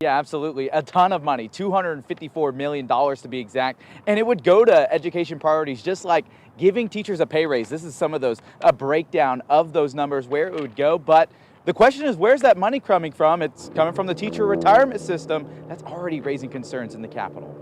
Yeah, absolutely. A ton of money, $254 million to be exact. And it would go to education priorities, just like giving teachers a pay raise. This is some of those, a breakdown of those numbers, where it would go. But the question is, where's that money coming from? It's coming from the teacher retirement system that's already raising concerns in the Capitol.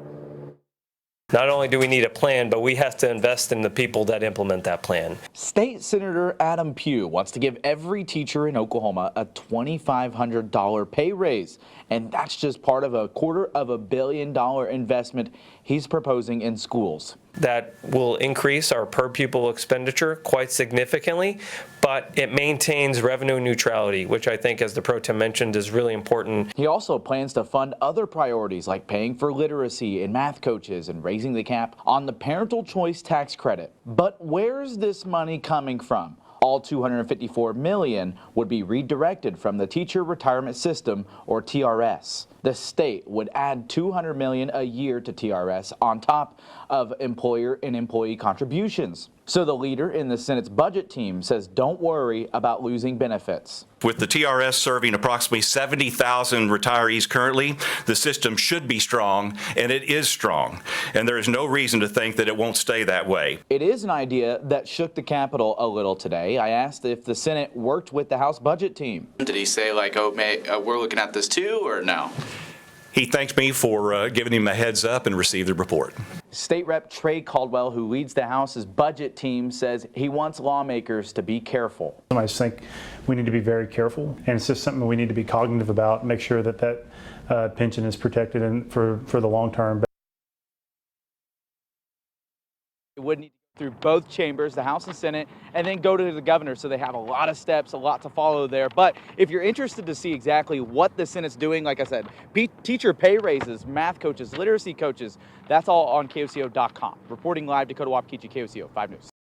Not only do we need a plan, but we have to invest in the people that implement that plan. State Senator Adam Pugh wants to give every teacher in Oklahoma a $2,500 pay raise. And that's just part of a $250 million investment he's proposing in schools. That will increase our per pupil expenditure quite significantly, but it maintains revenue neutrality, which I think, as the pro tem mentioned, is really important. He also plans to fund other priorities like paying for literacy and math coaches and raising the cap on the parental choice tax credit. But where's this money coming from? All $254 million would be redirected from the Teacher Retirement System, or TRS. The state would add $200 million a year to TRS on top of employer and employee contributions. So the leader in the Senate's budget team says don't worry about losing benefits. With the TRS serving approximately 70,000 retirees currently, the system should be strong, and it is strong. And there is no reason to think that it won't stay that way. It is an idea that shook the Capitol a little today. I asked if the Senate worked with the House budget team. Did he say, like, oh, we're looking at this too, or no? He thanked me for giving him a heads up and received the report. State Rep Trey Caldwell, who leads the House's budget team, says he wants lawmakers to be careful. I just think we need to be very careful, and it's just something we need to be cognitive about, make sure that that pension is protected and for the long term. It would need to go through both chambers, the House and Senate, and then go to the governor. So they have a lot of steps, a lot to follow there. But if you're interested to see exactly what the Senate's doing, like I said, teacher pay raises, math coaches, literacy coaches, that's all on KOCO.com. Reporting live, Dakota Wapakichi, KOCO 5 News.